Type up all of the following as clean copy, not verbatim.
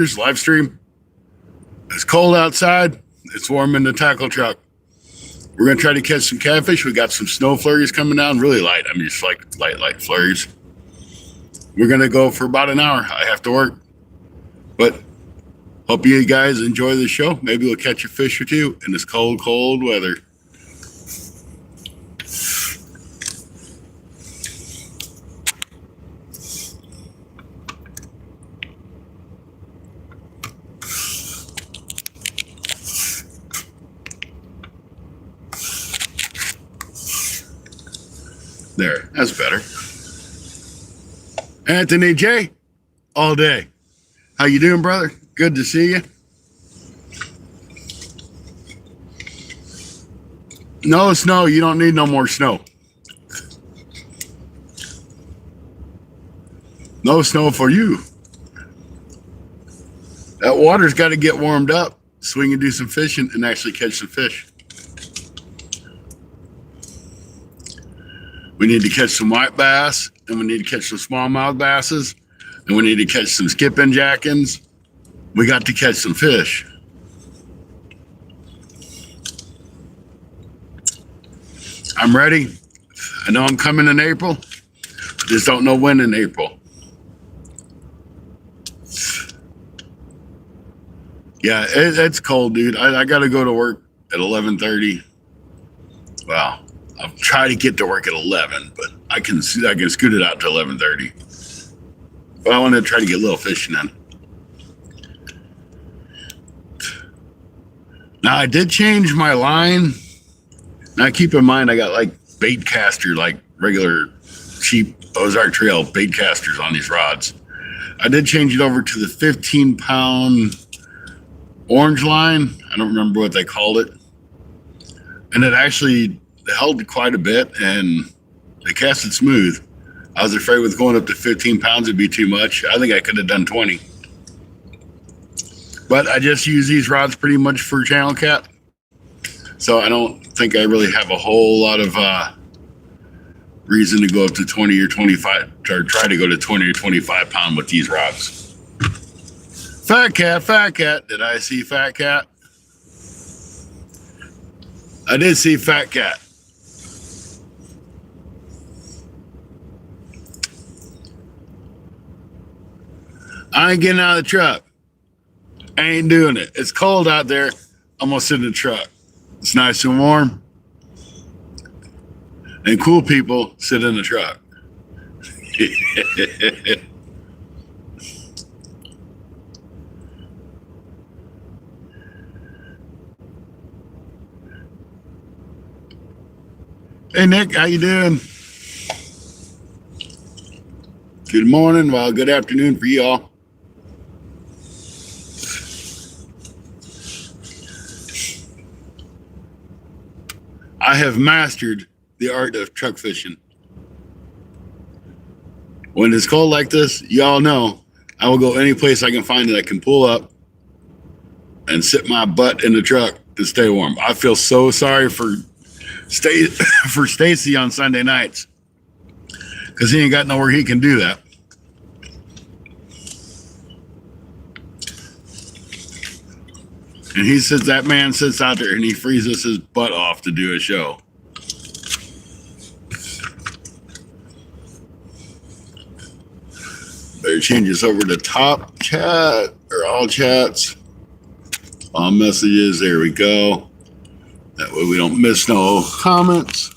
live stream. It's cold outside. It's warm in the tackle truck. We're going to try to catch some catfish. We got some snow flurries coming down, really light. I mean, just like light flurries. We're going to go for about an hour. I have to work. But hope you guys enjoy the show. Maybe we'll catch a fish or two in this cold, cold weather. There, that's better. Anthony J, all day. How you doing, brother? Good to see you. No snow. You don't need no more snow. No snow for you. That water's got to get warmed up so we can do some fishing and actually catch some fish. We need to catch some white bass, and we need to catch some smallmouth basses, and we need to catch some skipping jackins. We got to catch some fish. I'm ready. I know I'm coming in April. Just don't know when in April. Yeah, it's cold, dude. I got to go to work at 11:30. Wow. I'll try to get to work at 11, but I can scoot it out to 11:30. But I want to try to get a little fishing in. Now I did change my line. Now keep in mind I got like bait caster, like regular cheap Ozark Trail bait casters on these rods. I did change it over to the 15-pound orange line. I don't remember what they called it. And it actually held quite a bit and they casted smooth. I was afraid with going up to 15 pounds it'd be too much. I think I could have done 20. But I just use these rods pretty much for channel cat. So I don't think I really have a whole lot of reason to go up to 20 or 25 or try to go to 20 or 25 pound with these rods. Fat cat. Did I see fat cat? I did see fat cat. I ain't getting out of the truck. I ain't doing it. It's cold out there. I'm gonna sit in the truck. It's nice and warm. And cool people sit in the truck. Hey Nick, how you doing? Good morning, well, good afternoon for you all. I have mastered the art of truck fishing. When it's cold like this, y'all know I will go any place I can find that I can pull up and sit my butt in the truck and stay warm. I feel so sorry for Stacy on Sunday nights because he ain't got nowhere he can do that. And that man sits out there and he freezes his butt off to do a show. Better change this over to top chat or all chats. All messages, there we go. That way we don't miss no comments.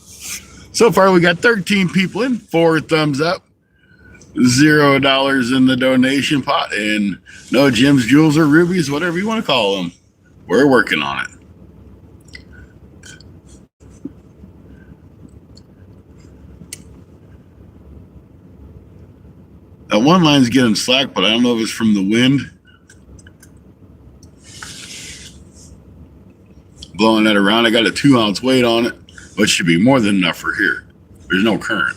So far we got 13 people in, 4 thumbs up, $0 in the donation pot, and no gems, jewels, or rubies, whatever you want to call them. We're working on it. That one line's getting slack, but I don't know if it's from the wind blowing that around. I got a 2-ounce weight on it, which should be more than enough for here. There's no current.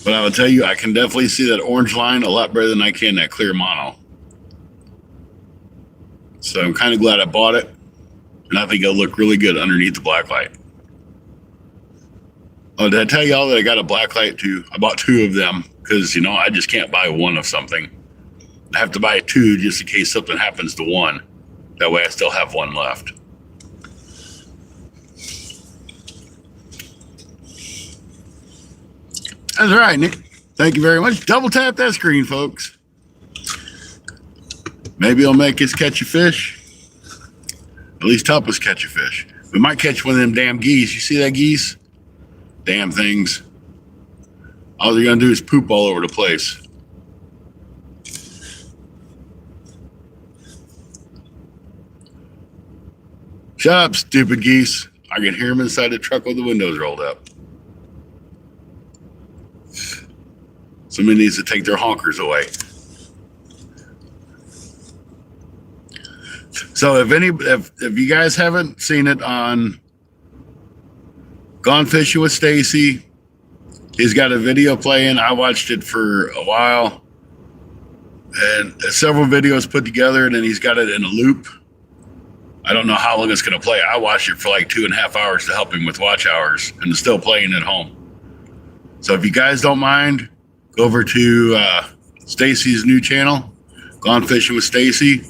But I will tell you, I can definitely see that orange line a lot better than I can that clear mono. So I'm kind of glad I bought it. And I think it'll look really good underneath the black light. Oh, did I tell y'all that I got a black light too? I bought 2 of them. because, you know, I just can't buy one of something. I have to buy two just in case something happens to one. That way I still have one left. That's right, Nick. Thank you very much. Double tap that screen, folks. Maybe it'll make us catch a fish. At least help us catch a fish. We might catch one of them damn geese. You see that geese? Damn things. All they're going to do is poop all over the place. Shut up, stupid geese. I can hear them inside the truck with the windows rolled up. Somebody needs to take their honkers away. So if you guys haven't seen it on Gone Fishing with Stacy, he's got a video playing. I watched it for a while, and several videos put together, and then he's got it in a loop. I don't know how long it's going to play. I watched it for like 2.5 hours to help him with watch hours, and it's still playing at home. So if you guys don't mind, go over to Stacy's new channel, Gone Fishing with Stacy,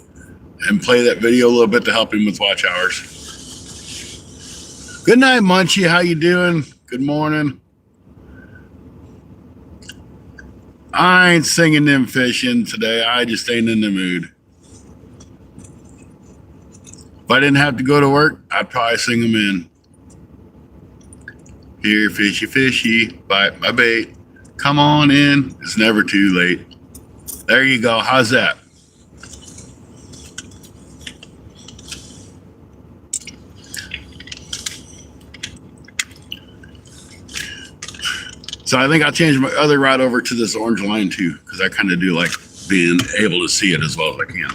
and play that video a little bit to help him with watch hours. Good night, Munchie. How you doing? Good morning. I ain't singing them fishing today. I just ain't in the mood. If I didn't have to go to work, I'd probably sing them in. Here, fishy, fishy, bite my bait. Come on in. It's never too late. There you go. How's that? So I think I'll change my other rod over to this orange line too, because I kind of do like being able to see it as well as I can.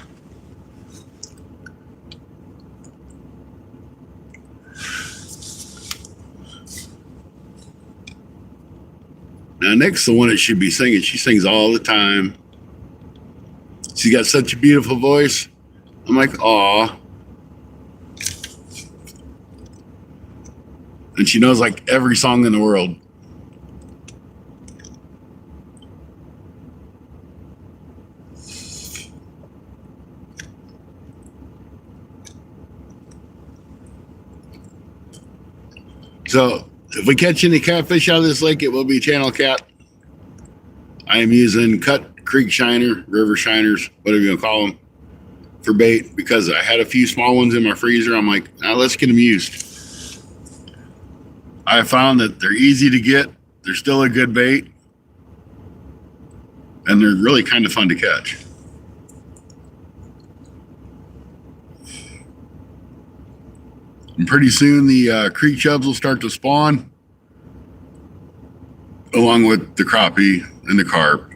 Now Nick's the one that should be singing. She sings all the time. She's got such a beautiful voice. I'm like, aw. And she knows like every song in the world. So if we catch any catfish out of this lake, it will be channel cat. I am using cut creek shiner, river shiners, whatever you want to call them, for bait, because I had a few small ones in my freezer. I'm like, now let's get them used. I found that they're easy to get. They're still a good bait. And they're really kind of fun to catch. And pretty soon the creek chubs will start to spawn, along with the crappie and the carp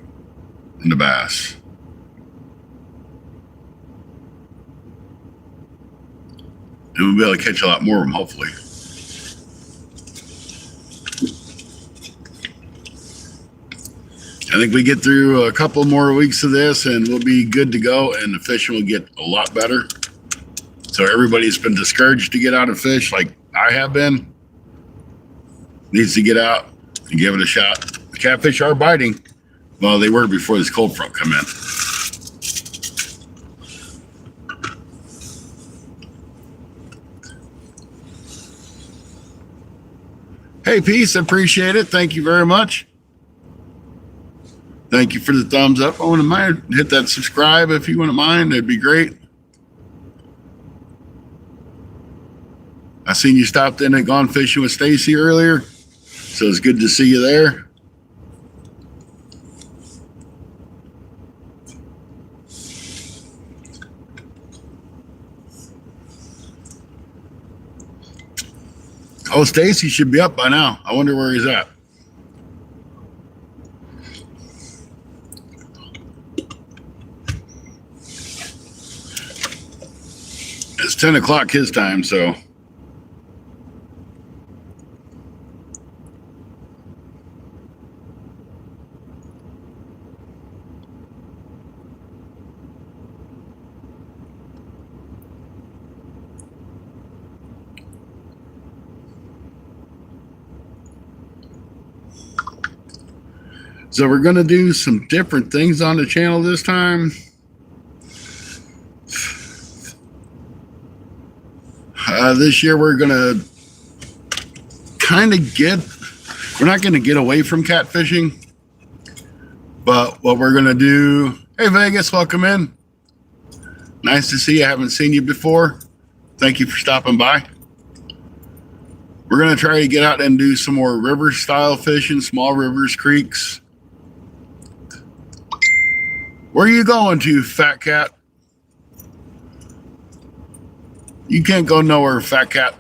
and the bass. And we'll be able to catch a lot more of them, hopefully. I think we get through a couple more weeks of this and we'll be good to go, and the fishing will get a lot better. So everybody's been discouraged to get out and fish, like I have been, needs to get out and give it a shot. The catfish are biting. Well, they were before this cold front come in. Hey, Peace, appreciate it. Thank you very much. Thank you for the thumbs up. I wouldn't mind, hit that subscribe if you wouldn't mind. That'd be great. I seen you stopped in at Gone Fishing with Stacy earlier, so it's good to see you there. Oh, Stacy should be up by now. I wonder where he's at. It's 10 o'clock his time, so. So we're going to do some different things on the channel this time. This year we're going to kind of we're not going to get away from catfishing, but what we're going to do, hey Vegas, welcome in. Nice to see you. I haven't seen you before. Thank you for stopping by. We're going to try to get out and do some more river style fishing, small rivers, creeks. Where are you going to, fat cat? You can't go nowhere, fat cat.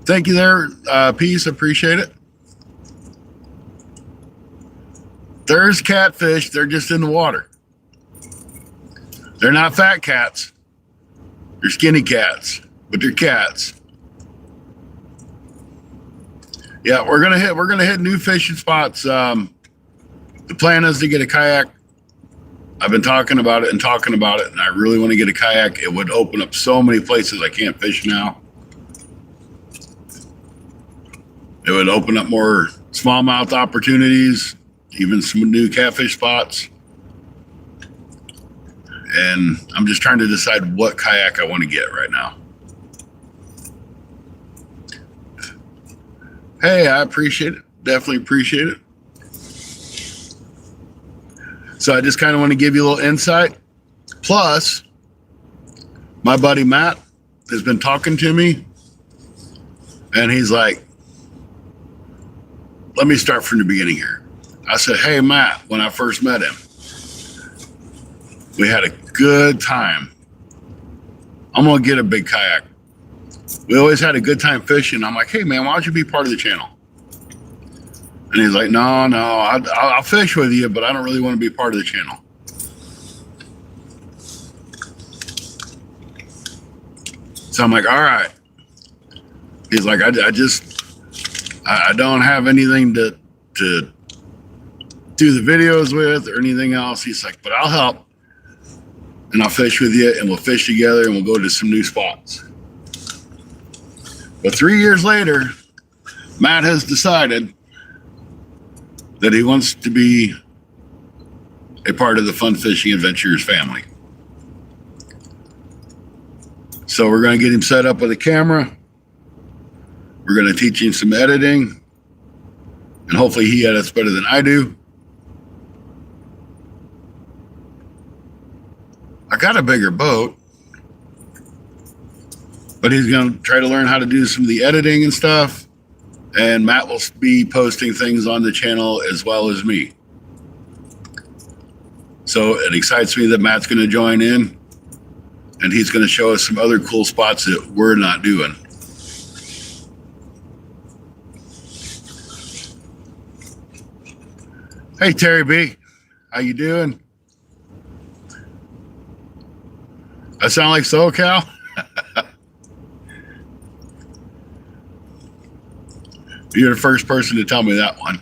Thank you there, Peace. Appreciate it. There's catfish. They're just in the water. They're not fat cats. They're skinny cats, but they're cats. Yeah, we're gonna hit new fishing spots. The plan is to get a kayak. I've been talking about it, and I really want to get a kayak. It would open up so many places I can't fish now. It would open up more smallmouth opportunities, even some new catfish spots. And I'm just trying to decide what kayak I want to get right now. Hey, I appreciate it. Definitely appreciate it. So I just kind of want to give you a little insight. Plus, my buddy Matt has been talking to me, and he's like, let me start from the beginning here. I said, hey, Matt, when I first met him, we had a good time. I'm going to get a big kayak. We always had a good time fishing. I'm like, hey, man, why don't you be part of the channel? And he's like, no, I'll fish with you, but I don't really want to be part of the channel. So I'm like, all right. He's like, I don't have anything to do the videos with or anything else. He's like, but I'll help. And I'll fish with you, and we'll fish together, and we'll go to some new spots. But 3 years later, Matt has decided that he wants to be a part of the Fun Fishing Adventures family. So we're going to get him set up with a camera. We're going to teach him some editing, and hopefully he edits better than I do. I got a bigger boat, but he's going to try to learn how to do some of the editing and stuff. And Matt will be posting things on the channel as well as me. So it excites me that Matt's going to join in, and he's going to show us some other cool spots that we're not doing. Hey, Terry B, how you doing? I sound like SoCal? You're the first person to tell me that one.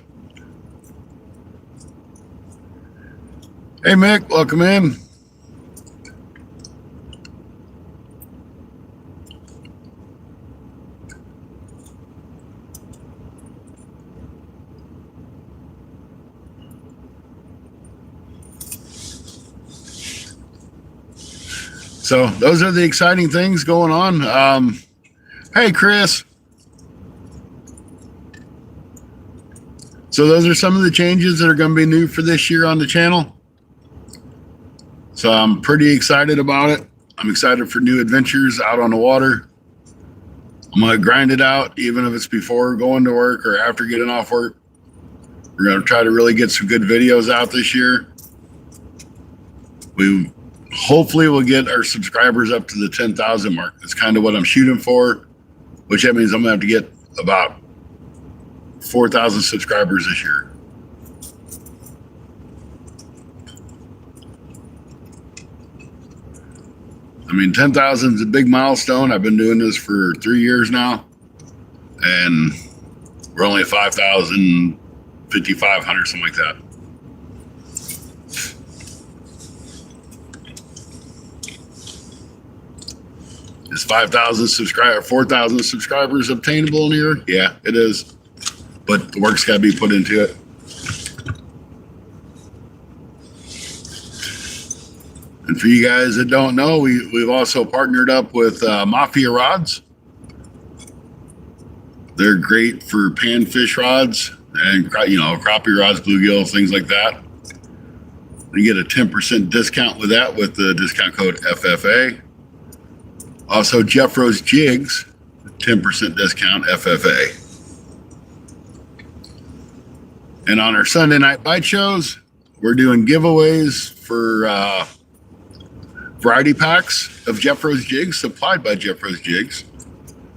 Hey, Mick, welcome in. So those are the exciting things going on. Hey, Chris. So those are some of the changes that are going to be new for this year on the channel. So I'm pretty excited about it. I'm excited for new adventures out on the water. I'm going to grind it out, even if it's before going to work or after getting off work. We're going to try to really get some good videos out this year. We hopefully will get our subscribers up to the 10,000 mark. That's kind of what I'm shooting for, which that means I'm going to have to get about 4,000 subscribers this year. I mean, 10,000 is a big milestone. I've been doing this for 3 years now, and we're only at 5,000, 5,500, something like that. Is 5,000 subscribers, 4,000 subscribers obtainable in here? Yeah, it is. but the work's got to be put into it. And for you guys that don't know, we've also partnered up with Mafia Rods. They're great for panfish rods and, crappie rods, bluegill, things like that. You get a 10% discount with that with the discount code FFA. Also, Jeffro's Jigs, 10% discount FFA. And on our Sunday night bite shows, we're doing giveaways for variety packs of Jeffro's Jigs supplied by Jeffro's Jigs.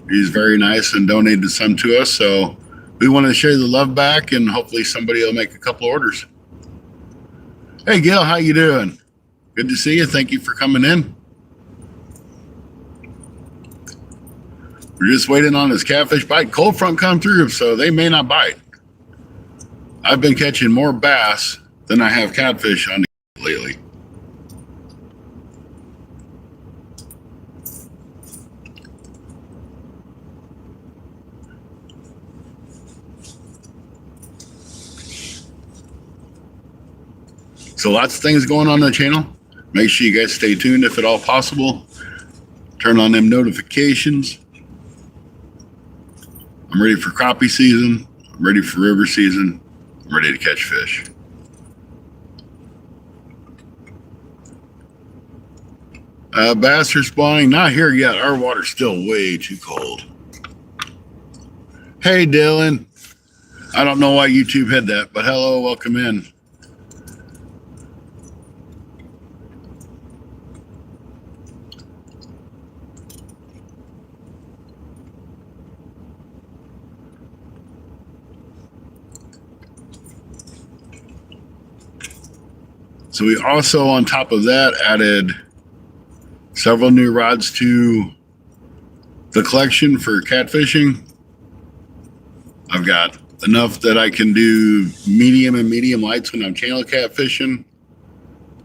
He's very nice and donated some to us, so we want to share the love back, and hopefully somebody will make a couple orders. Hey, Gil, how you doing? Good to see you. Thank you for coming in. We're just waiting on this catfish bite. Cold front come through, so they may not bite. I've been catching more bass than I have catfish on the lately. So lots of things going on the channel. Make sure you guys stay tuned if at all possible. Turn on them notifications. I'm ready for crappie season. I'm ready for river season. I'm ready to catch fish. Bass are spawning. Not here yet. Our water's still way too cold. Hey, Dylan. I don't know why YouTube had that, but hello, welcome in. So we also, on top of that, added several new rods to the collection for catfishing. I've got enough that I can do medium and medium lights when I'm channel catfishing.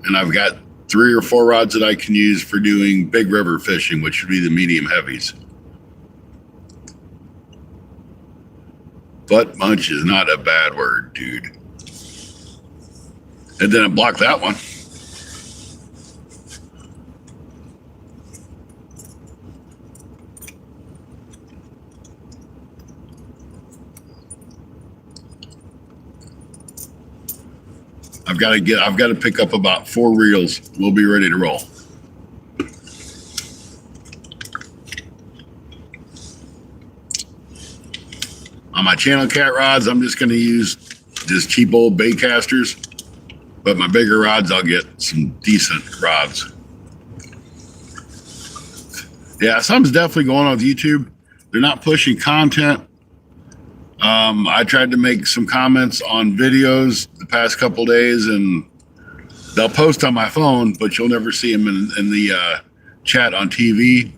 And I've got 3 or 4 rods that I can use for doing big river fishing, which would be the medium heavies. Butt munch is not a bad word, dude. It didn't block that one. I've got to pick up about 4 reels. We'll be ready to roll. On my channel cat rods, I'm just going to use just cheap old bait casters. But my bigger rods, I'll get some decent rods. Yeah, something's definitely going on with YouTube. They're not pushing content. I tried to make some comments on videos the past couple days, and they'll post on my phone, but you'll never see them in the chat on TV.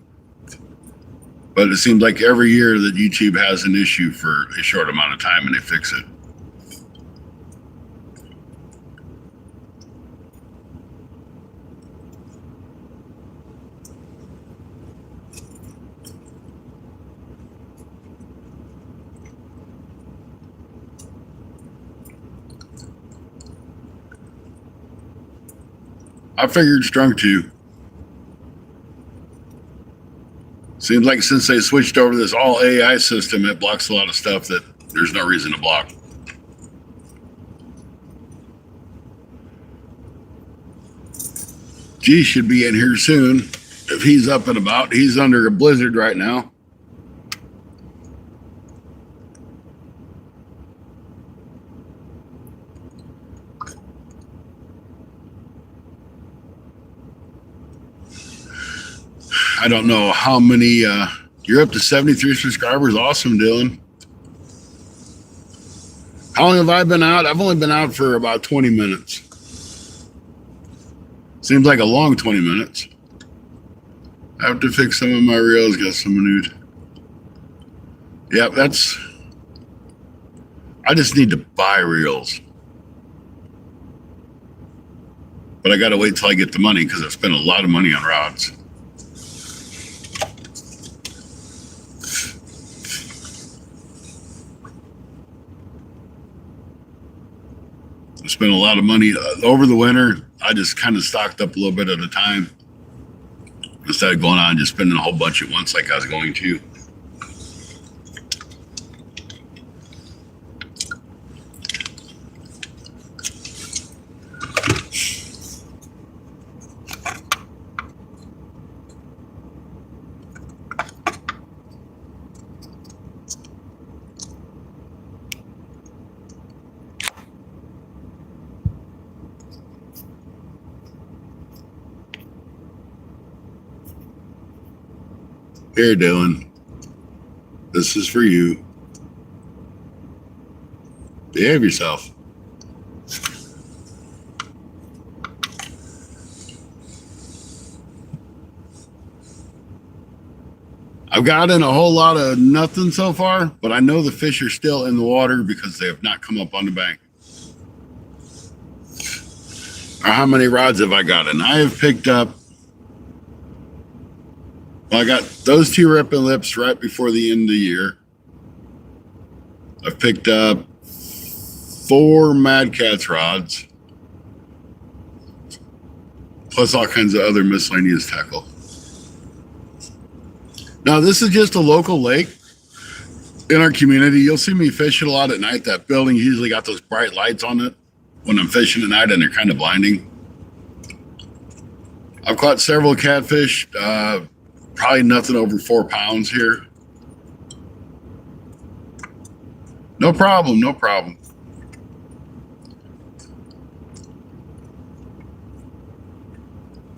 But it seems like every year that YouTube has an issue for a short amount of time, and they fix it. I figured strung too. Seems like since they switched over to this all AI system, it blocks a lot of stuff that there's no reason to block. G should be in here soon if he's up and about. He's under a blizzard right now. I don't know how many, you're up to 73 subscribers. Awesome, Dylan. How long have I been out? I've only been out for about 20 minutes. Seems like a long 20 minutes. I have to fix some of my reels, got some renewed. Yeah, I just need to buy reels. But I got to wait till I get the money because I've spent a lot of money on rods. I spent a lot of money over the winter. I just kind of stocked up a little bit at a time instead of going on and just spending a whole bunch at once like I was going to. Here, Dylan. This is for you. Behave yourself. I've gotten a whole lot of nothing so far, but I know the fish are still in the water because they have not come up on the bank. Or how many rods have I gotten? I have picked up, well, I got those 2 Rip and Lips right before the end of the year. I've picked up 4 Mad Cats rods, plus all kinds of other miscellaneous tackle. Now, this is just a local lake in our community. You'll see me fishing a lot at night. That building usually got those bright lights on it when I'm fishing at night, and they're kind of blinding. I've caught several catfish, probably nothing over 4 pounds here. No problem, no problem.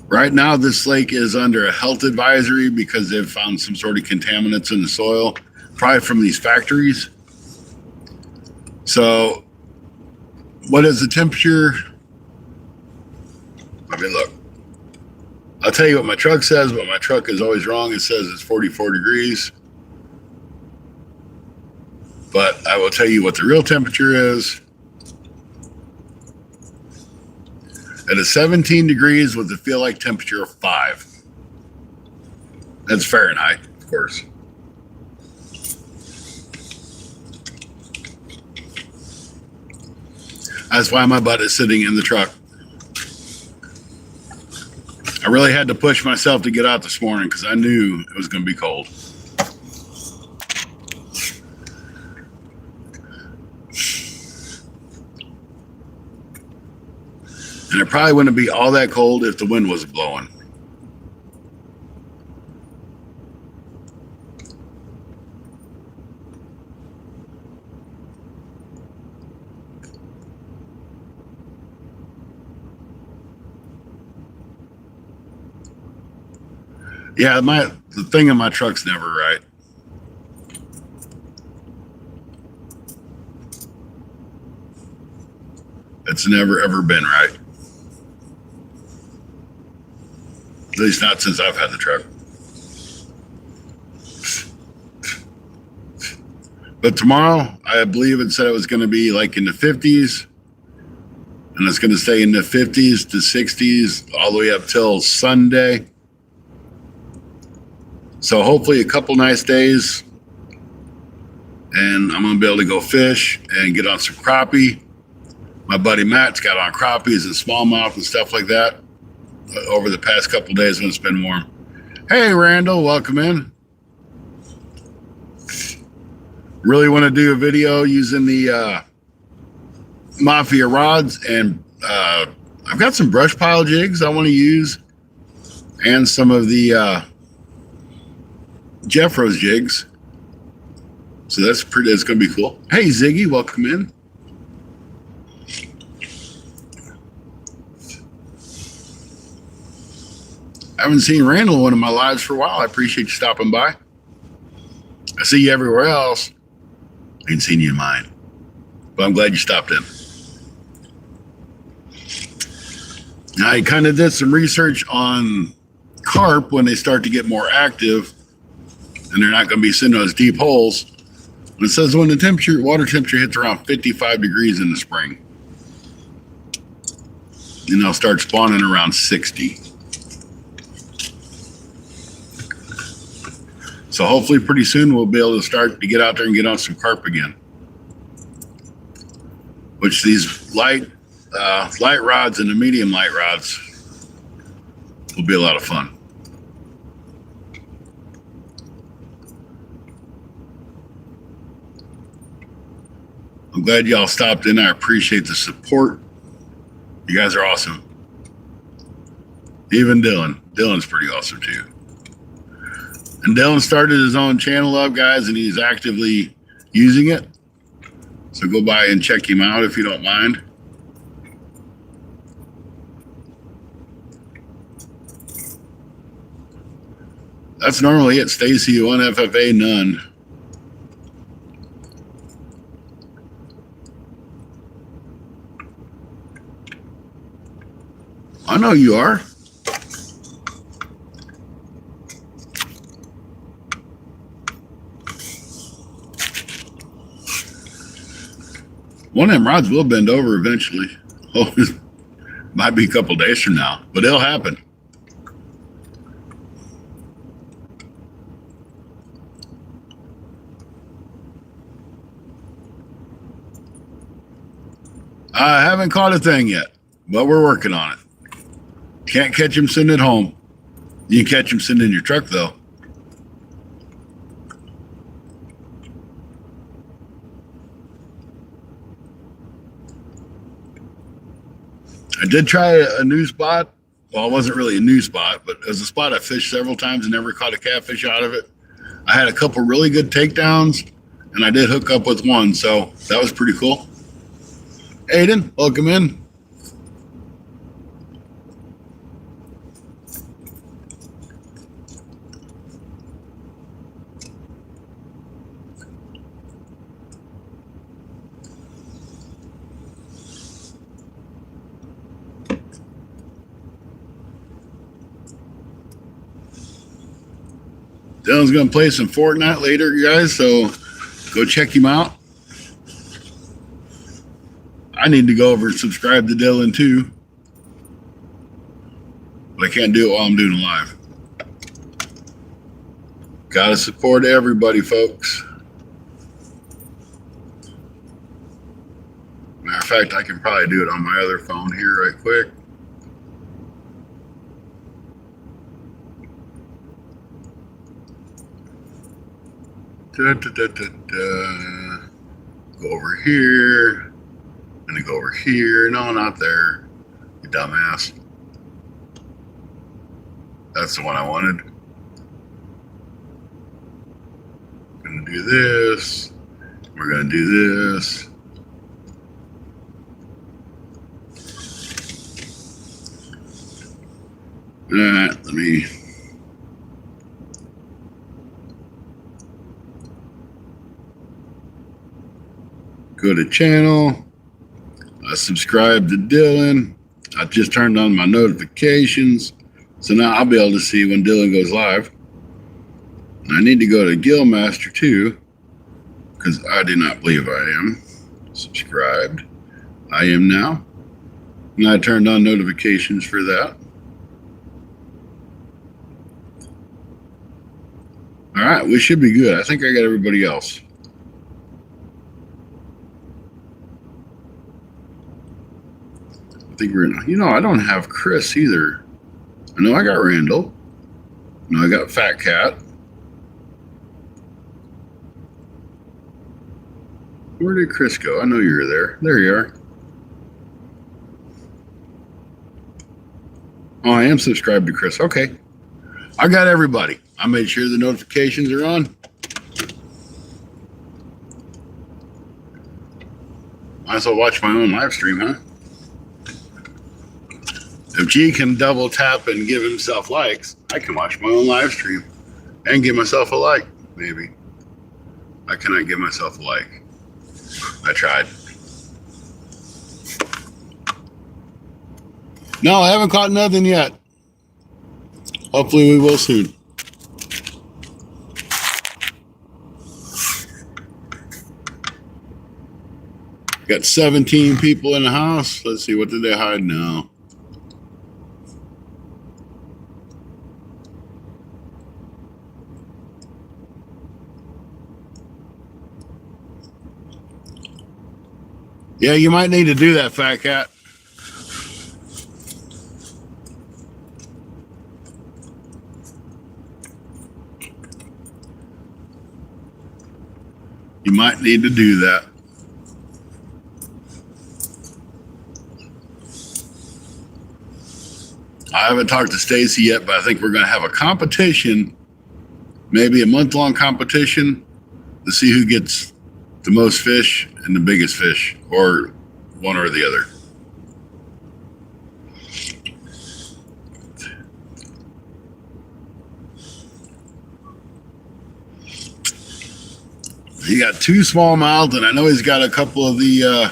Right now, this lake is under a health advisory because they've found some sort of contaminants in the soil, probably from these factories. So, what is the temperature? I mean, look. I'll tell you what my truck says, but my truck is always wrong. It says it's 44 degrees. But I will tell you what the real temperature is. It is 17 degrees with a feel like temperature of 5. That's Fahrenheit, of course. That's why my butt is sitting in the truck. I really had to push myself to get out this morning because I knew it was going to be cold. And it probably wouldn't be all that cold if the wind wasn't blowing. Yeah, the thing in my truck's never right. It's never ever been right. At least not since I've had the truck. But tomorrow, I believe it said it was going to be like in the 50s. And it's going to stay in the 50s to 60s all the way up till Sunday. So hopefully a couple nice days. And I'm going to be able to go fish and get on some crappie. My buddy Matt's got on crappies and smallmouth and stuff like that over the past couple days when it's been warm. Hey, Randall, welcome in. Really want to do a video using the Mafia rods, and I've got some brush pile jigs I want to use and some of the Jeffros jigs. So that's going to be cool. Hey, Ziggy, welcome in. I haven't seen Randall in one of my lives for a while. I appreciate you stopping by. I see you everywhere else. I ain't seen you in mine. But I'm glad you stopped in. I kind of did some research on carp when they start to get more active and they're not going to be sitting in those deep holes. And it says when the water temperature hits around 55 degrees in the spring, and they'll start spawning around 60. So hopefully pretty soon we'll be able to start to get out there and get on some carp again. Which these light light rods and the medium light rods will be a lot of fun. I'm glad y'all stopped in. I appreciate the support. You guys are awesome. Even Dylan. Dylan's pretty awesome too. And Dylan started his own channel up, guys, and he's actively using it. So go by and check him out if you don't mind. That's normally it. Stacy, 1FFA, none. I know you are. One of them rods will bend over eventually. Oh, might be a couple days from now, but it'll happen. I haven't caught a thing yet, but we're working on it. Can't catch him sitting at home. You can catch him sitting in your truck, though. I did try a new spot. Well, it wasn't really a new spot, but it was a spot I fished several times and never caught a catfish out of it. I had a couple really good takedowns, and I did hook up with one, so that was pretty cool. Aiden, welcome in. Dylan's going to play some Fortnite later, guys, so go check him out. I need to go over and subscribe to Dylan, too. But I can't do it while I'm doing a live. Got to support everybody, folks. Matter of fact, I can probably do it on my other phone here right quick. Go over here. And then go over here. No, not there. You dumbass. That's the one I wanted. Gonna do this. We're gonna do this. All right, let me. Go to channel. Subscribe to Dylan. I just turned on my notifications. So now I'll be able to see when Dylan goes live. I need to go to Gillmaster too, because I do not believe I am subscribed. I am now. And I turned on notifications for that. All right, we should be good. I think I got everybody else. I think we're in, I don't have Chris either. I know I got Randall. I know I got Fat Cat. Where did Chris go? I know you were there. There you are. Oh, I am subscribed to Chris. Okay. I got everybody. I made sure the notifications are on. Might as well watch my own live stream, huh? If G can double tap and give himself likes, I can watch my own live stream and give myself a like, maybe. I cannot give myself a like. I tried. No, I haven't caught nothing yet. Hopefully we will soon. Got 17 people in the house. Let's see, what did they hide now? Yeah, you might need to do that, Fat Cat. might need to do that. I haven't talked to Stacy yet, but I think we're going to have a competition, maybe a month-long competition, to see who gets the most fish and the biggest fish, or one or the other. He got 2 smallmouth, and I know he's got a couple of the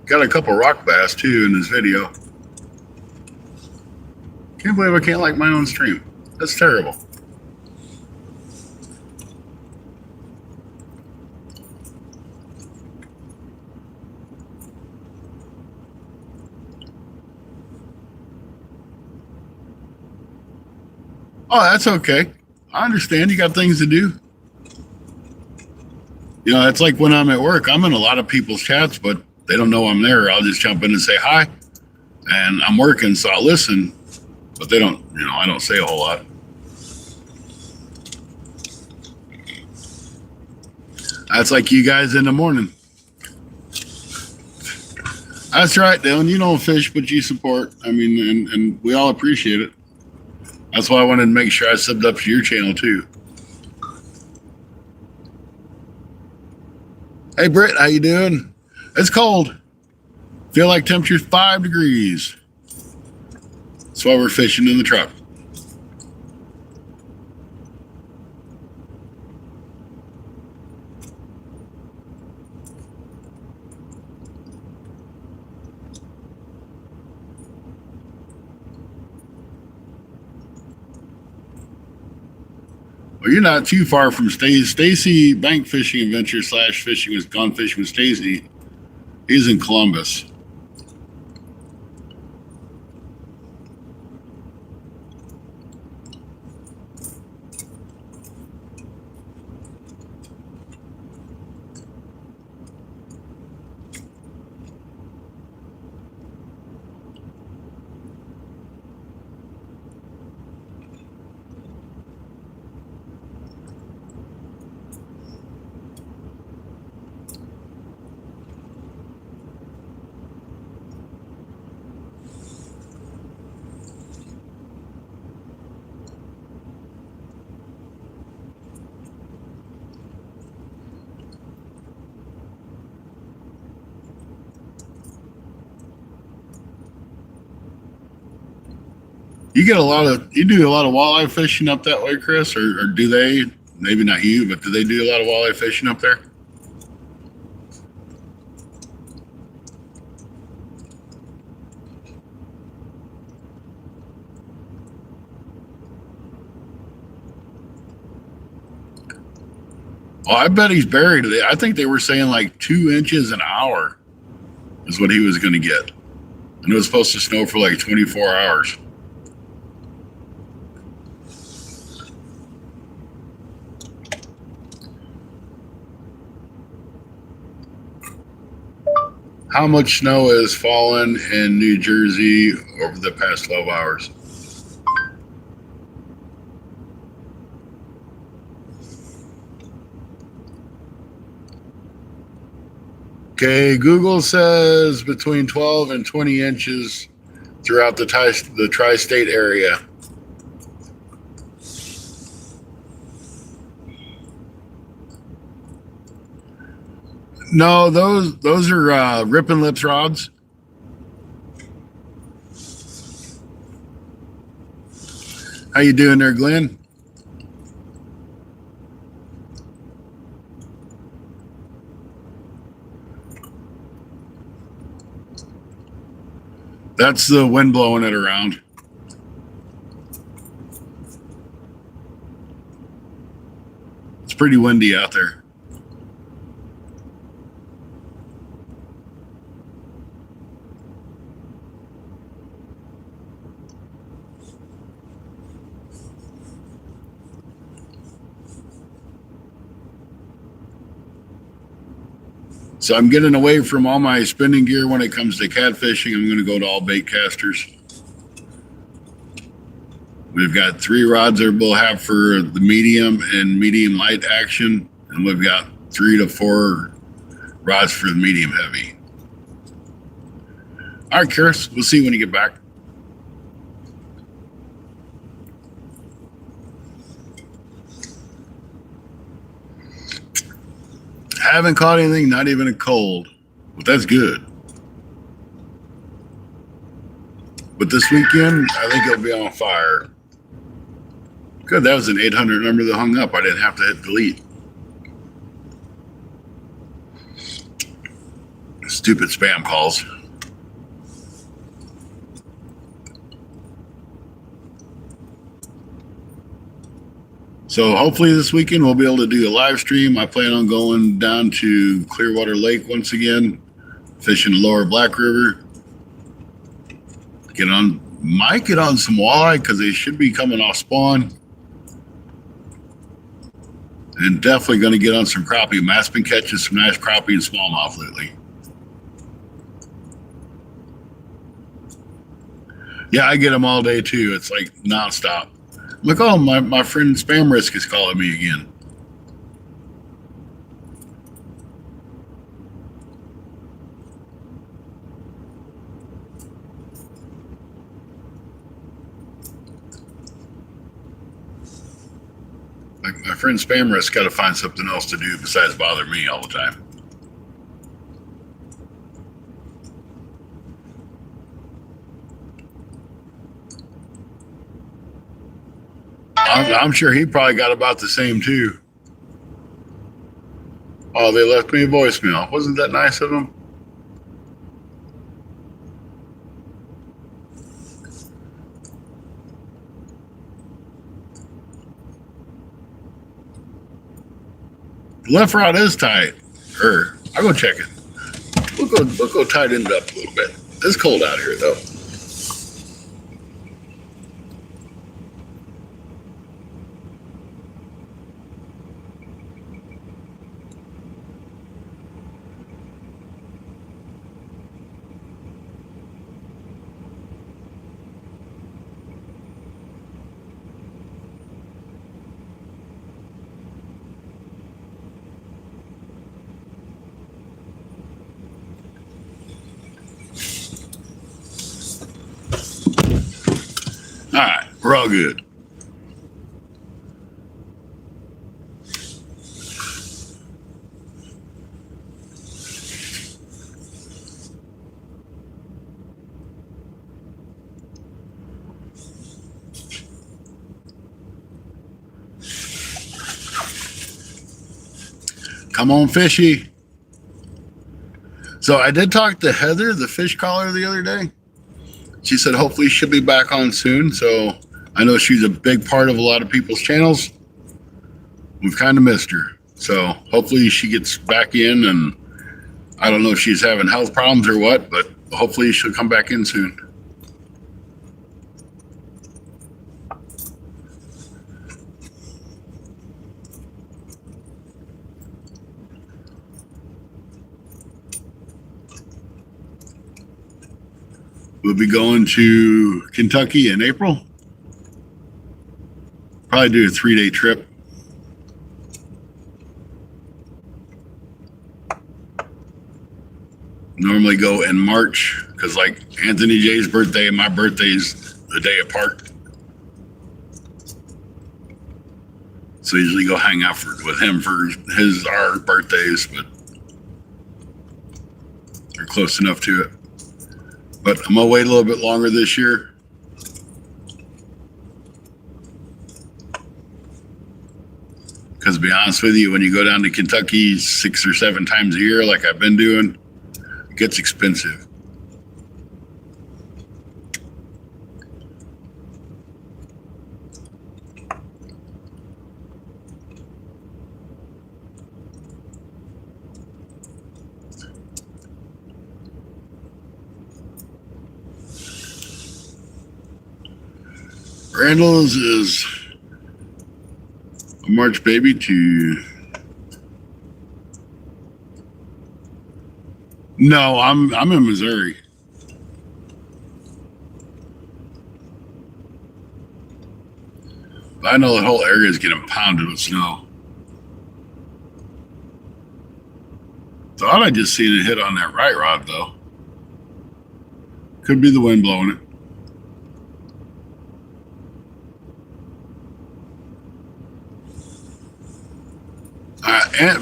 got a couple rock bass too in this video. Can't believe I can't like my own stream. That's terrible. Oh, that's okay. I understand you got things to do. You know, it's like when I'm at work, I'm in a lot of people's chats, but they don't know I'm there. I'll just jump in and say hi, and I'm working, so I'll listen, but they don't, you know, I don't say a whole lot. That's like you guys in the morning. That's right, Dylan. You don't fish, but you support. I mean, and we all appreciate it. That's why I wanted to make sure I subbed up to your channel too. Hey, Britt, how you doing? It's cold. Feel like temperature's 5 degrees. That's why we're fishing in the truck. Well, you're not too far from Stacy Bank Fishing Adventure / Fishing with Gone Fishing with Stacy. He's in Columbus. You do a lot of walleye fishing up that way, Chris, or do they? Maybe not you, but do they do a lot of walleye fishing up there? Oh, I bet he's buried. I think they were saying like 2 inches an hour is what he was going to get. And it was supposed to snow for like 24 hours. How much snow has fallen in New Jersey over the past 12 hours? Okay, Google says between 12 and 20 inches throughout the tri-state area. No, those are Rippin' Lips rods. How you doing there, Glenn? That's the wind blowing it around. It's pretty windy out there. So I'm getting away from all my spinning gear when it comes to catfishing. I'm going to go to all bait casters. We've got 3 rods that we'll have for the medium and medium light action, and we've got 3 to 4 rods for the medium heavy. All right, Karis, we'll see you when you get back. Haven't caught anything, not even a cold, but that's good. But this weekend, I think it'll be on fire. Good, that was an 800 number that hung up. I didn't have to hit delete. Stupid spam calls. So hopefully this weekend we'll be able to do a live stream. I plan on going down to Clearwater Lake once again, fishing the lower Black River. Might get on some walleye because they should be coming off spawn. And definitely going to get on some crappie. Matt's been catching some nice crappie and smallmouth lately. Yeah, I get them all day too. It's like nonstop. Look, oh, my friend Spam Risk is calling me again. Like my friend Spam Risk got to find something else to do besides bother me all the time. I'm sure he probably got about the same too. Oh, they left me a voicemail. Wasn't that nice of them? The left rod is tight. I'll go check it. We'll go tighten it up a little bit. It's cold out here though. All right, we're all good. Come on, fishy. So I did talk to Heather, the fish caller, the other day. She said hopefully she'll be back on soon. So I know she's a big part of a lot of people's channels. We've kind of missed her. So hopefully she gets back in, and I don't know if she's having health problems or what, but hopefully she'll come back in soon. We'll be going to Kentucky in April. Probably do a 3-day trip. Normally go in March because like Anthony J's birthday and my birthday's the day apart. So usually go hang out with him for our birthdays, but they're close enough to it. But I'm gonna wait a little bit longer this year. Because to be honest with you, when you go down to Kentucky 6 or 7 times a year, like I've been doing, it gets expensive. Randall's is a March baby to... No, I'm in Missouri. I know the whole area is getting pounded with snow. Thought I just seen it hit on that right rod though. Could be the wind blowing it.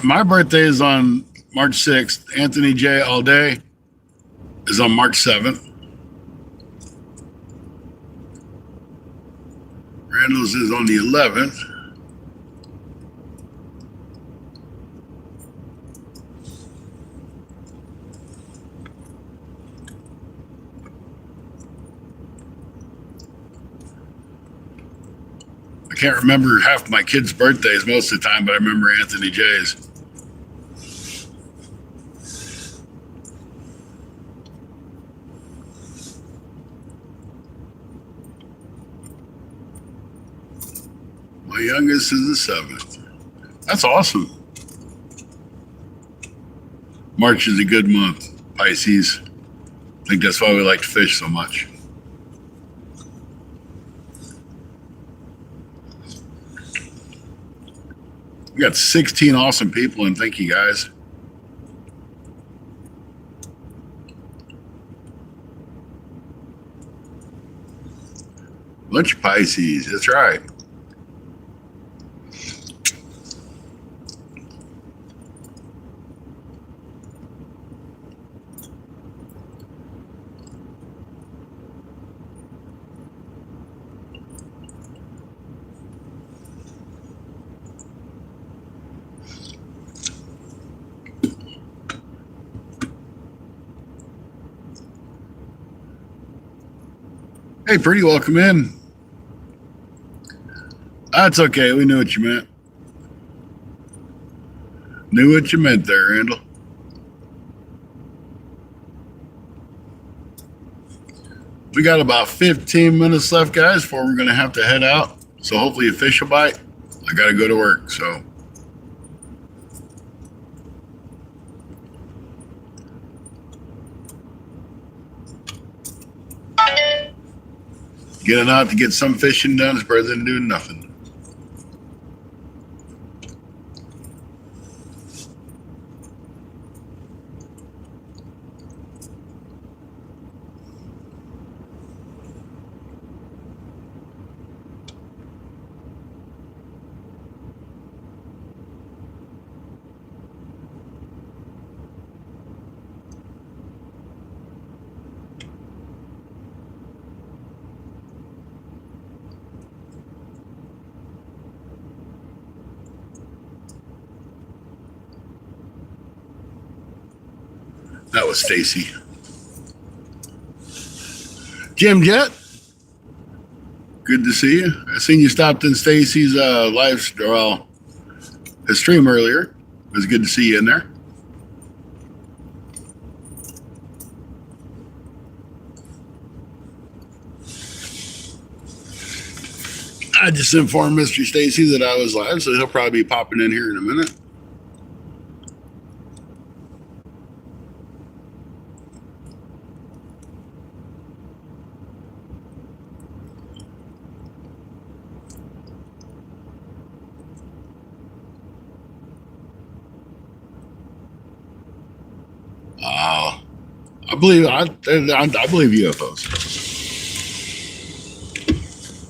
My birthday is on March 6th. Anthony J. All Day is on March 7th. Randall's is on the 11th. I can't remember half my kids' birthdays most of the time, but I remember Anthony J's. My youngest is the 7th. That's awesome. March is a good month. Pisces. I think that's why we like to fish so much. We got 16 awesome people, and thank you guys. Bunch of Pisces, that's right. Hey, pretty welcome in. That's okay. We knew what you meant. Knew what you meant there, Randall. We got about 15 minutes left, guys, before we're going to have to head out. So hopefully a fish will bite. I got to go to work, so. Getting out to get some fishing done is better than doing nothing. That was Stacy. Jim Jet, good to see you. I seen you stopped in Stacy's his stream earlier. It was good to see you in there. I just informed Mr. Stacy that I was live, so he'll probably be popping in here in a minute. I believe UFOs.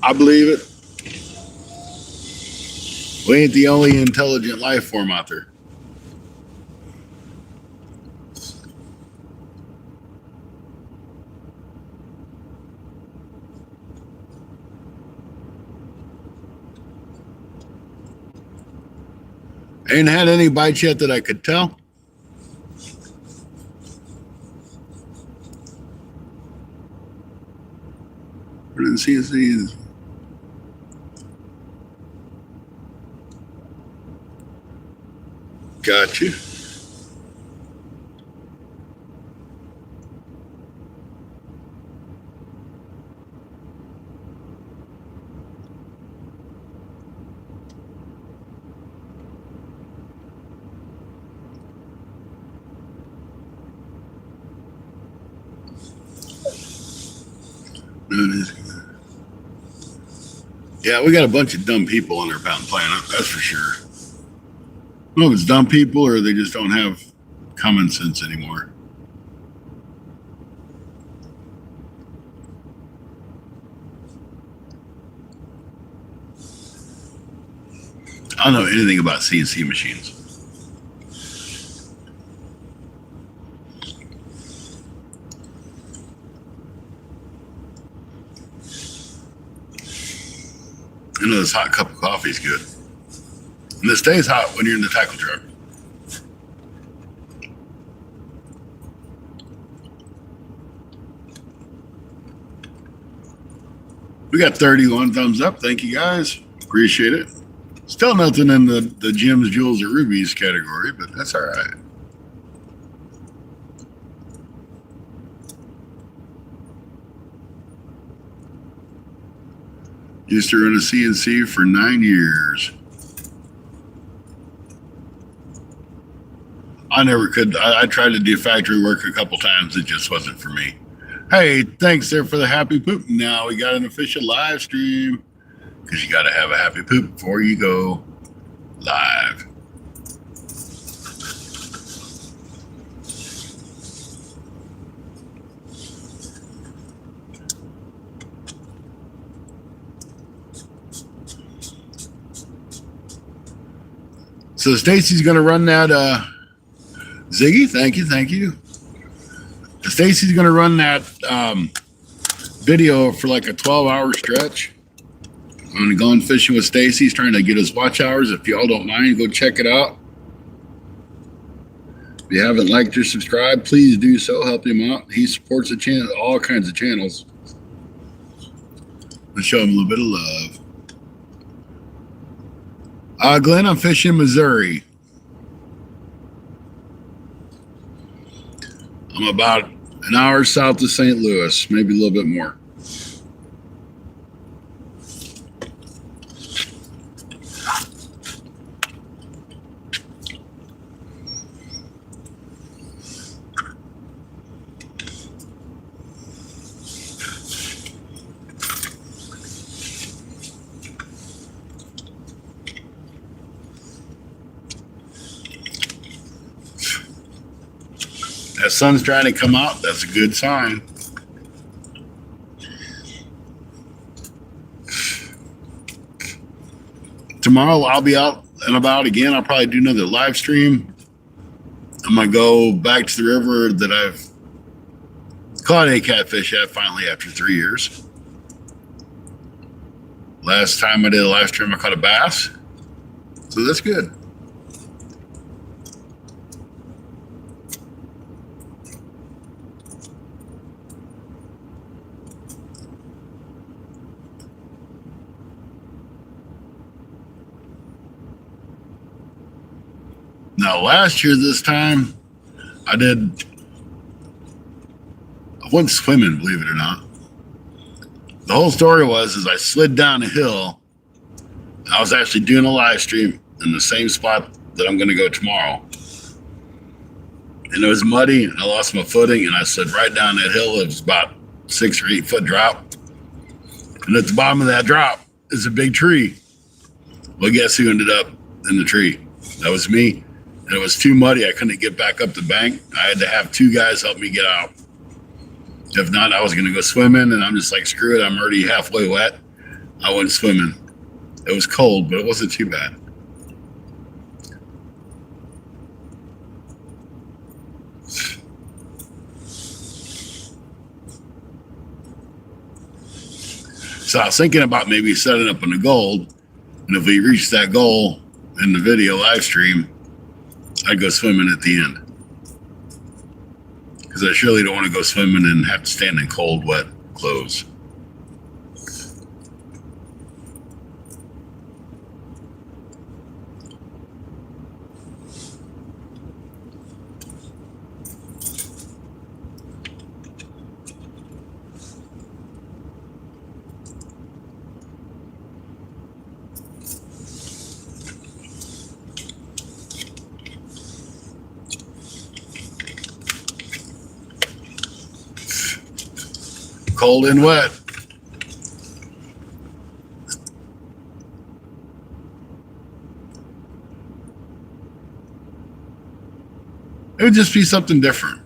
I believe it. We ain't the only intelligent life form out there. Ain't had any bites yet that I could tell. I didn't see these. Got you. Yeah, we got a bunch of dumb people on our mountain planet, that's for sure. I don't know if it's dumb people or they just don't have common sense anymore. I don't know anything about CNC machines. I know this hot cup of coffee is good. And it stays hot when you're in the tackle truck. We got 31 thumbs up. Thank you guys. Appreciate it. Still nothing in the gems, jewels, or rubies category, but that's all right. Used to run a CNC for 9 years. I never could. I tried to do factory work a couple times. It just wasn't for me. Hey, thanks there for the happy poop. Now we got an official live stream because you got to have a happy poop before you go live. So Stacy's going to run that. Ziggy, thank you. Stacy's going to run that video for like a 12-hour stretch. I'm going to go on fishing with Stacy. He's trying to get his watch hours. If y'all don't mind, go check it out. If you haven't liked or subscribed, please do so. Help him out. He supports the channel, all kinds of channels. Let's show him a little bit of love. Glenn, I'm fishing Missouri. I'm about an hour south of St. Louis, maybe a little bit more. That sun's trying to come out. That's a good sign. Tomorrow I'll be out and about again. I'll probably do another live stream. I'm going to go back to the river that I've caught a catfish at finally after 3 years. Last time I did a live stream, I caught a bass. So that's good. Now, last year, this time, I went swimming, believe it or not. The whole story was I slid down a hill. I was actually doing a live stream in the same spot that I'm going to go tomorrow. And it was muddy, and I lost my footing, and I slid right down that hill. It was about 6 or 8 foot drop. And at the bottom of that drop is a big tree. Well, guess who ended up in the tree? That was me. And it was too muddy. I couldn't get back up the bank. I had to have 2 guys help me get out. If not, I was going to go swimming, and I'm just like, screw it. I'm already halfway wet. I went swimming. It was cold, but it wasn't too bad. So I was thinking about maybe setting up on the gold, and if we reach that goal in the video live stream, I'd go swimming at the end. Because I surely don't want to go swimming and have to stand in cold, wet clothes. Cold and wet. It would just be something different.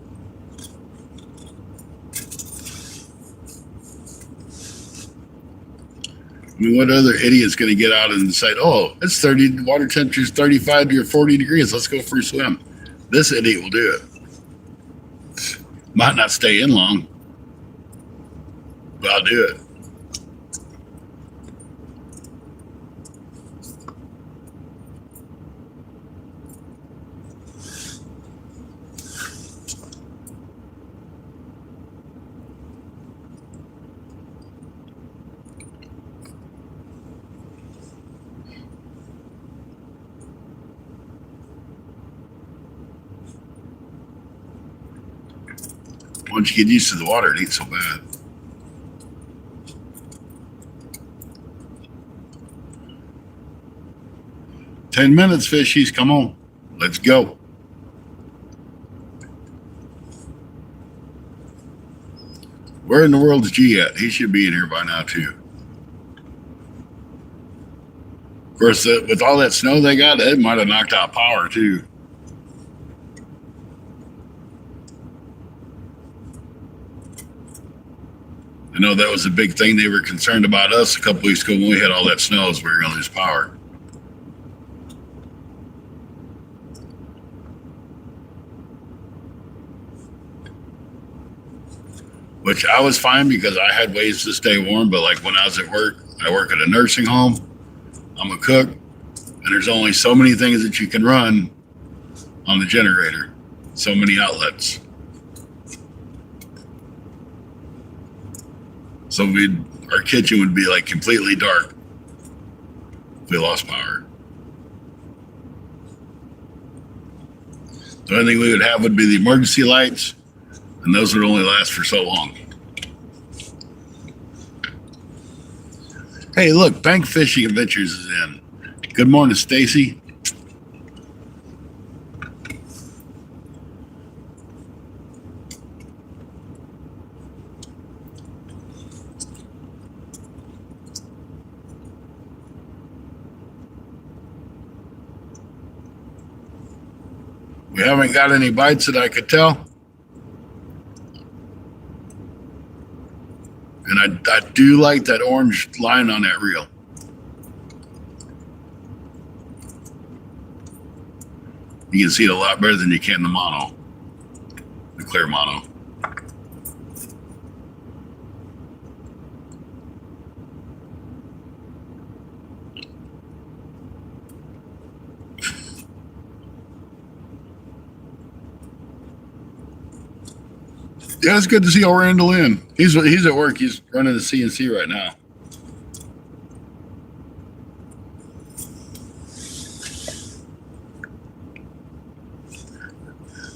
I mean, what other idiot's going to get out and decide, oh, it's 30, water temperature is 35 to 40 degrees. Let's go for a swim. This idiot will do it. Might not stay in long, but I'll do it. Once you get used to the water, it ain't so bad. "10 minutes, fishies. Come on. Let's go." Where in the world is G at? He should be in here by now, too. Of course, with all that snow they got, it might have knocked out power, too. I know that was a big thing they were concerned about us a couple weeks ago when we had all that snow, is we were going to lose power. Which I was fine because I had ways to stay warm, but like when I was at work, I work at a nursing home, I'm a cook, and there's only so many things that you can run on the generator, so many outlets. So our kitchen would be like completely dark if we lost power. The only thing we would have would be the emergency lights, and those would only last for so long. Hey, look, Bank Fishing Adventures is in. Good morning, Stacy. We haven't got any bites that I could tell. And I do like that orange line on that reel. You can see it a lot better than you can the mono, the clear mono. Yeah, it's good to see old Randall in. He's at work. He's running the CNC right now.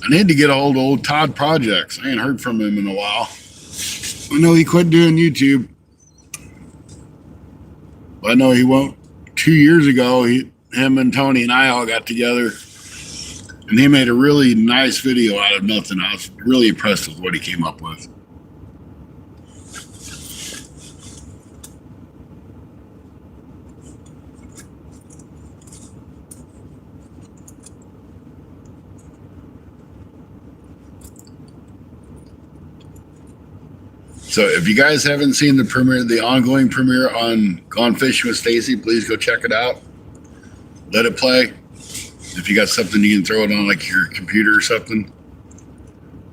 I need to get a hold of old Todd Projects. I ain't heard from him in a while. I know he quit doing YouTube. I know he won't. 2 years ago, him and Tony and I all got together, and he made a really nice video out of nothing. I was really impressed with what he came up with. So if you guys haven't seen the ongoing premiere on Gone Fishing with Stacy, please go check it out. Let it play. If you got something you can throw it on like your computer or something,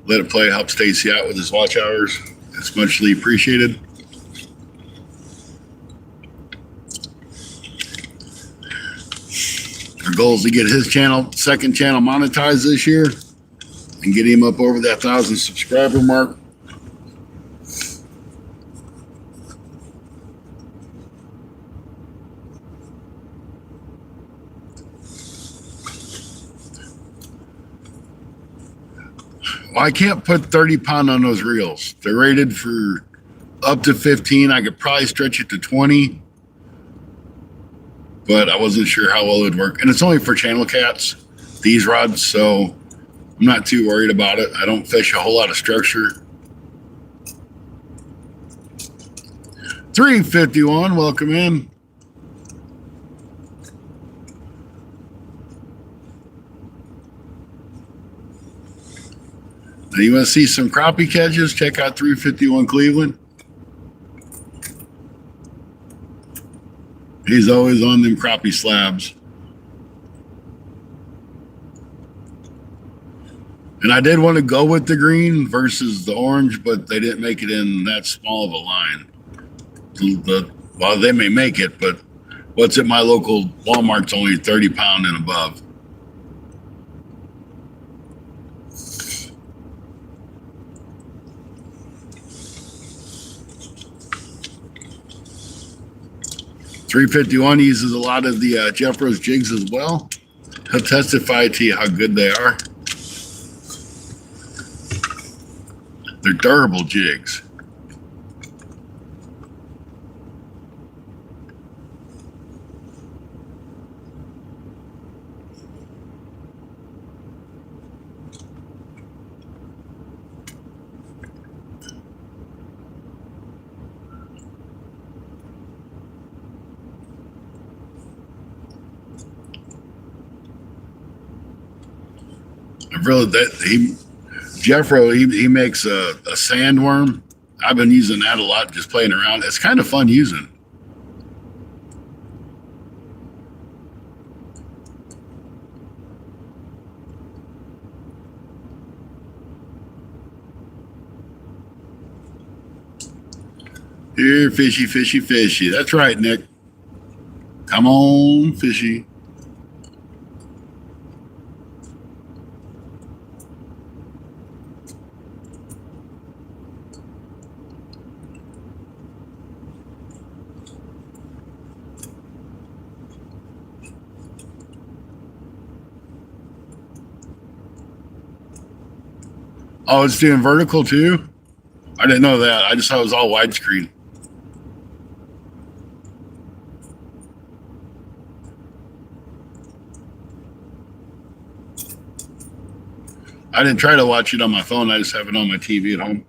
let it play. Help Stacy out with his watch hours. It's muchly appreciated. Our goal is to get his second channel monetized this year and get him up over that 1,000 subscriber mark. Well, I can't put 30 pound on those reels. They're rated for up to 15. I could probably stretch it to 20, but I wasn't sure how well it would work. And it's only for channel cats, these rods, so I'm not too worried about it. I don't fish a whole lot of structure. 351, welcome in. Now you want to see some crappie catches? Check out 351 Cleveland. He's always on them crappie slabs. And I did want to go with the green versus the orange, but they didn't make it in that small of a line. Well, they may make it, but what's at my local Walmart's only 30 pound and above. .351 uses a lot of the Jeffros jigs as well. He'll testify to you how good they are. They're durable jigs. Jeffro, he makes a sandworm. I've been using that a lot, just playing around. It's kind of fun using. Here, fishy, fishy, fishy. That's right, Nick. Come on, fishy. Oh, it's doing vertical too? I didn't know that. I just thought it was all widescreen. I didn't try to watch it on my phone. I just have it on my TV at home.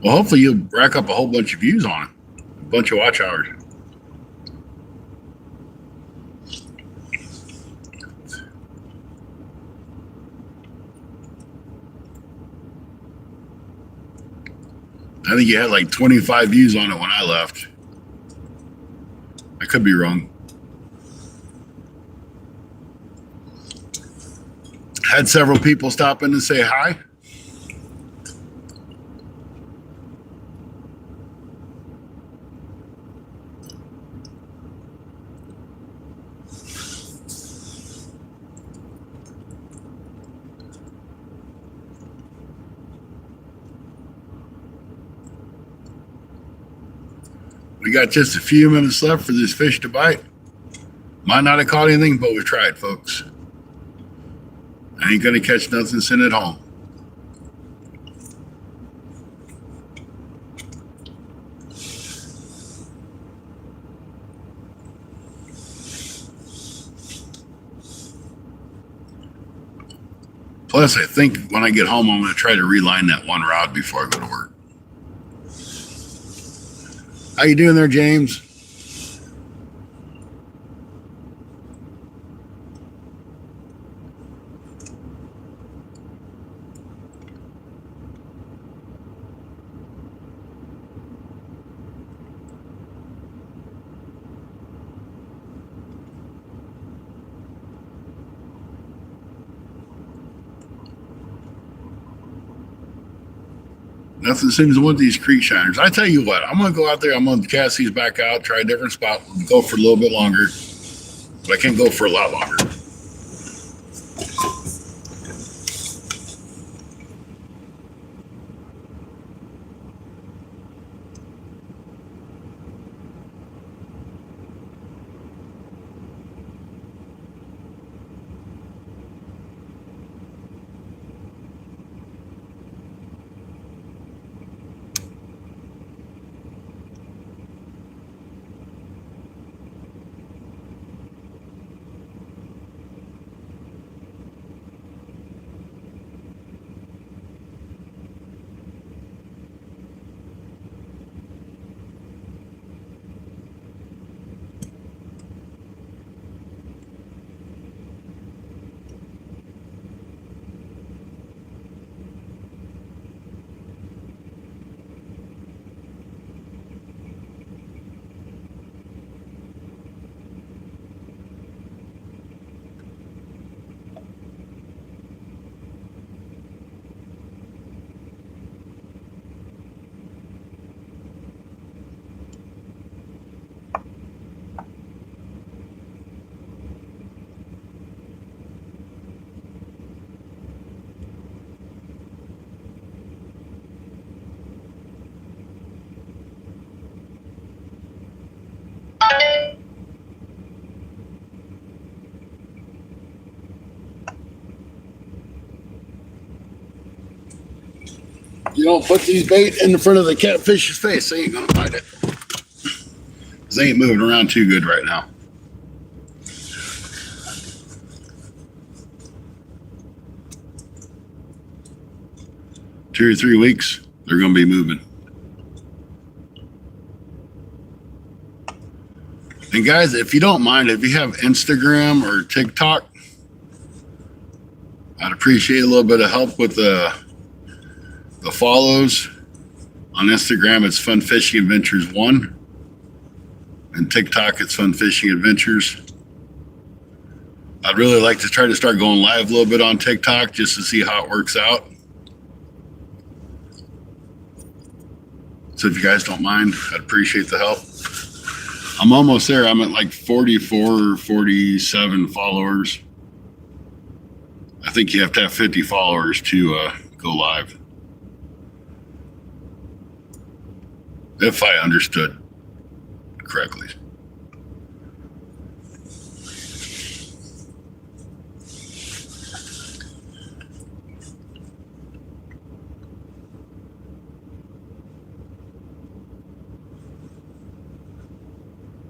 Well, hopefully you'll rack up a whole bunch of views on it. A bunch of watch hours. I think you had like 25 views on it when I left. I could be wrong. Had several people stop in and say hi. We got just a few minutes left for this fish to bite. Might not have caught anything, but we tried, folks. I ain't gonna catch nothing sitting at home. Plus, I think when I get home, I'm gonna try to reline that one rod before I go to work. How you doing there, James? Nothing seems to want these creek shiners. I tell you what, I'm going to go out there. I'm going to cast these back out, try a different spot, go for a little bit longer. But I can't go for a lot longer. You don't put these bait in the front of the catfish's face, they ain't gonna find it. They ain't moving around too good right now. Two or 3 weeks, they're gonna be moving. And guys, if you don't mind, if you have Instagram or TikTok, I'd appreciate a little bit of help with the follows. On Instagram, it's Fun Fishing Adventures 1. And TikTok, it's Fun Fishing Adventures. I'd really like to try to start going live a little bit on TikTok just to see how it works out. So if you guys don't mind, I'd appreciate the help. I'm almost there. I'm at like 44 or 47 followers. I think you have to have 50 followers to go live. If I understood correctly.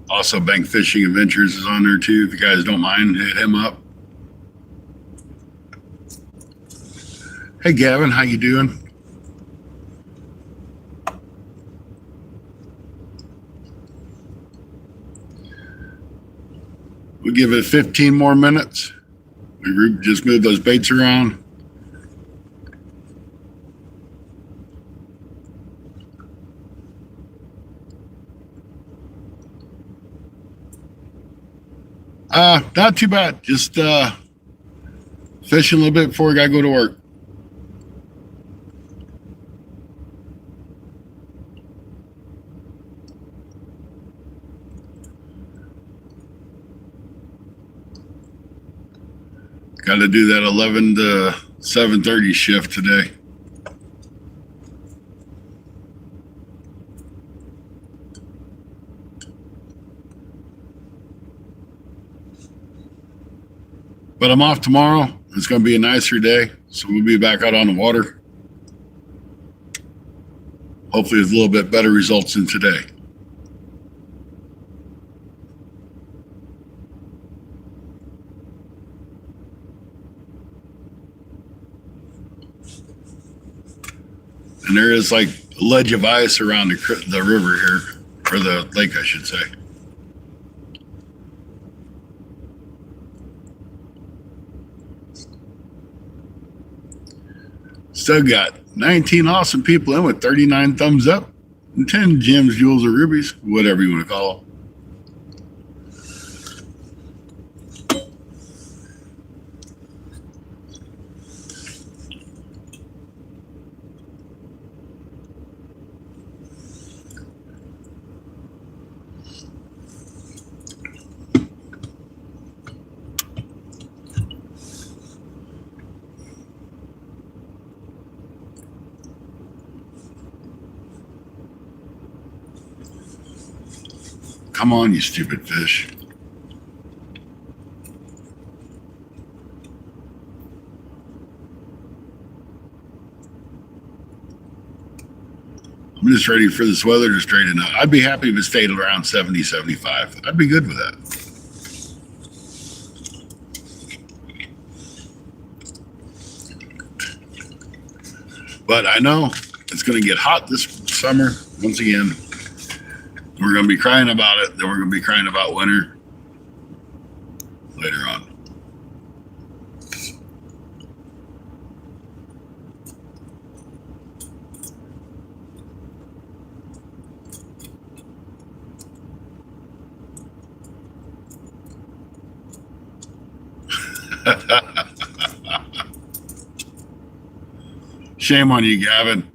Also, Bank Fishing Adventures is on there too. If you guys don't mind, hit him up. Hey, Gavin, how you doing? We'll give it 15 more minutes. We just move those baits around. Not too bad. Just fishing a little bit before I gotta go to work. Got to do that 11 to 7:30 shift today. But I'm off tomorrow. It's going to be a nicer day, so we'll be back out on the water. Hopefully with a little bit better results than today. And there is like a ledge of ice around the river here, or the lake, I should say. Still got 19 awesome people in with 39 thumbs up and 10 gems, jewels, or rubies, whatever you want to call them. Come on, you stupid fish. I'm just ready for this weather to straighten out. I'd be happy if it stayed around 70, 75. I'd be good with that. But I know it's going to get hot this summer once again. We're going to be crying about it. Then we're going to be crying about winter later on. Shame on you, Gavin.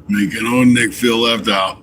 Making old Nick feel left out.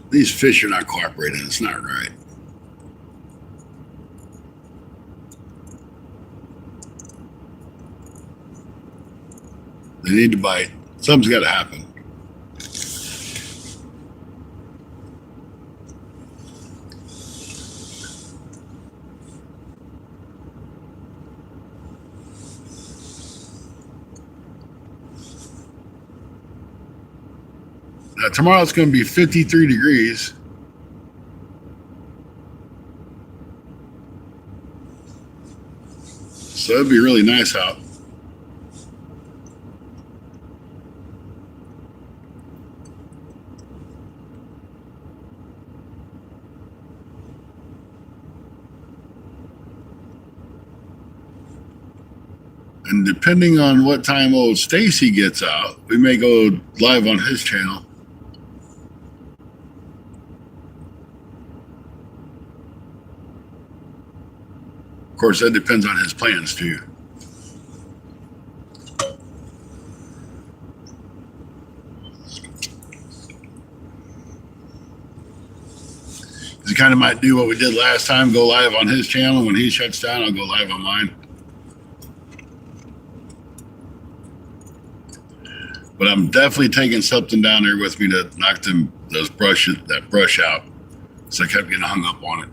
These fish are not cooperating. It's not right. They need to bite. Something's got to happen. Now, tomorrow it's going to be 53 degrees. So it'd be really nice out. And depending on what time old Stacy gets out, we may go live on his channel. Of course, that depends on his plans too. He kind of might do what we did last time, go live on his channel. When he shuts down, I'll go live on mine. But I'm definitely taking something down there with me to knock that brush out. So I kept getting hung up on it.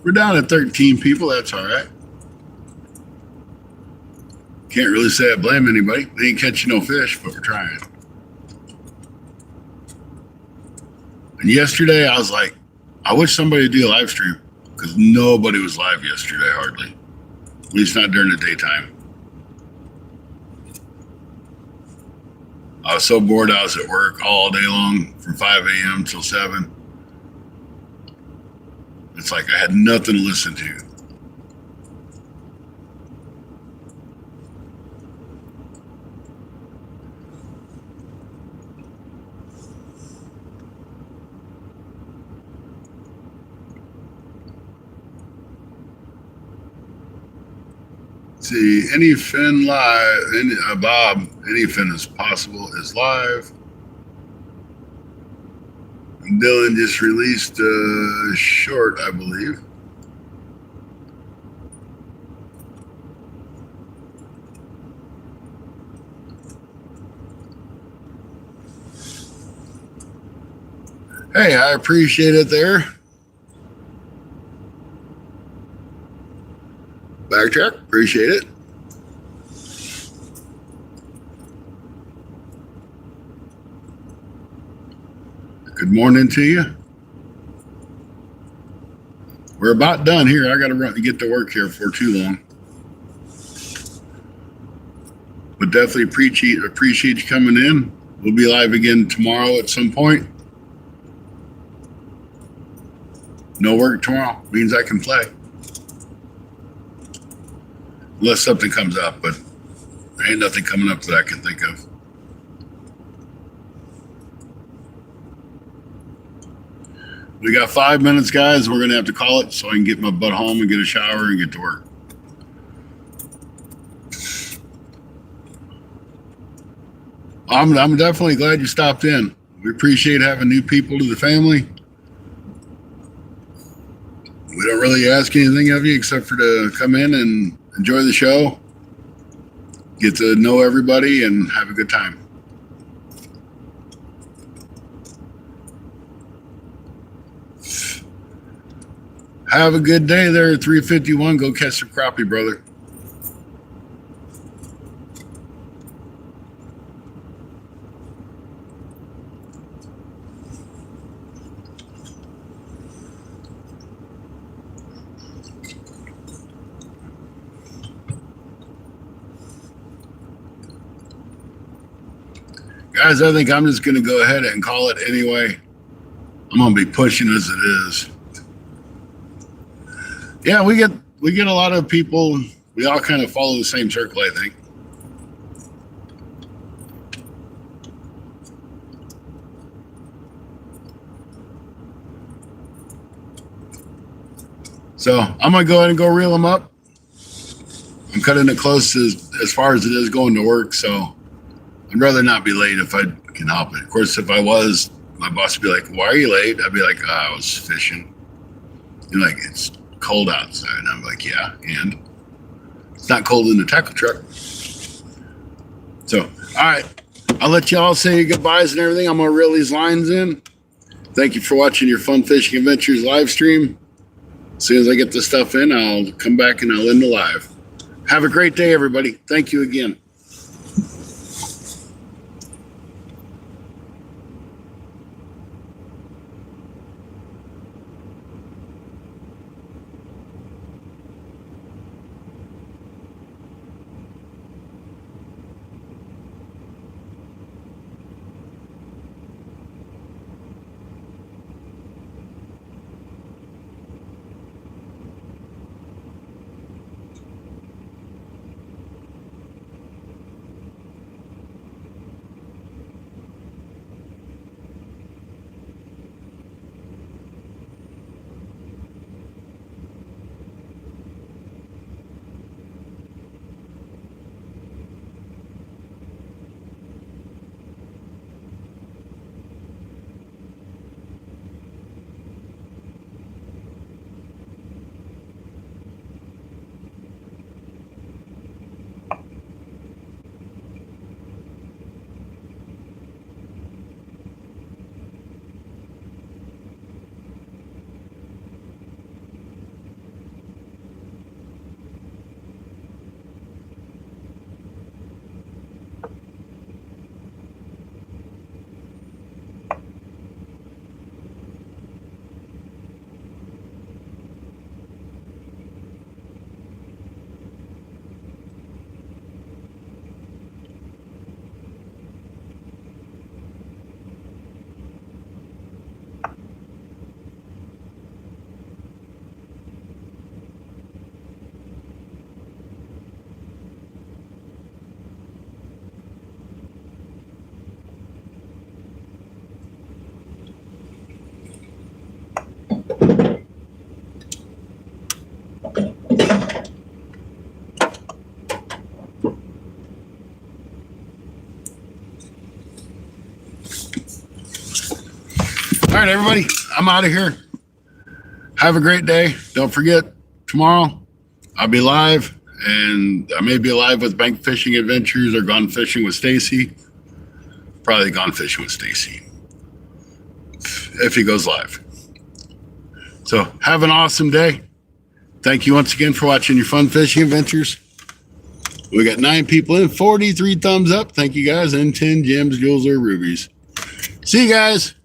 We're down at 13 people. That's all right. Can't really say I blame anybody. They ain't catching no fish, but we're trying. And yesterday, I was like, I wish somebody would do a live stream because nobody was live yesterday, hardly. At least not during the daytime. I was so bored. I was at work all day long from 5 a.m. till 7. It's like I had nothing to listen to. See, any fin live, Bob, any fin is possible is live. Dylan just released a short, I believe. Hey, I appreciate it there. Backtrack, appreciate it. Good morning to you. We're about done here. I got to run to get to work here for too long. But definitely appreciate you coming in. We'll be live again tomorrow at some point. No work tomorrow means I can play. Unless something comes up, but there ain't nothing coming up that I can think of. We got 5 minutes, guys. We're going to have to call it so I can get my butt home and get a shower and get to work. I'm definitely glad you stopped in. We appreciate having new people to the family. We don't really ask anything of you except for to come in and enjoy the show, get to know everybody, and have a good time. Have a good day there at 351. Go catch some crappie, brother. Guys, I think I'm just going to go ahead and call it anyway. I'm going to be pushing as it is. Yeah, we get a lot of people. We all kind of follow the same circle, I think. So I'm going to go ahead and go reel them up. I'm cutting it close as far as it is going to work, so I'd rather not be late if I can help it. Of course, if I was, my boss would be like, "Why are you late?" I'd be like, "I was fishing." And like, it's cold outside. And I'm like, "Yeah, and it's not cold in the tackle truck." So, all right, I'll let y'all say your goodbyes and everything. I'm going to reel these lines in. Thank you for watching your Fun Fishing Adventures live stream. As soon as I get this stuff in, I'll come back and I'll end the live. Have a great day, everybody. Thank you again. All right, everybody, I'm out of here. Have a great day. Don't forget, tomorrow I'll be live, and I may be live with Bank Fishing Adventures or Gone Fishing with Stacy. Probably Gone Fishing with Stacy if he goes live. So have an awesome day. Thank you once again for watching your Fun Fishing Adventures. We got 9 people in, 43 thumbs up. Thank you guys, and 10 gems, jewels, or rubies. See you guys.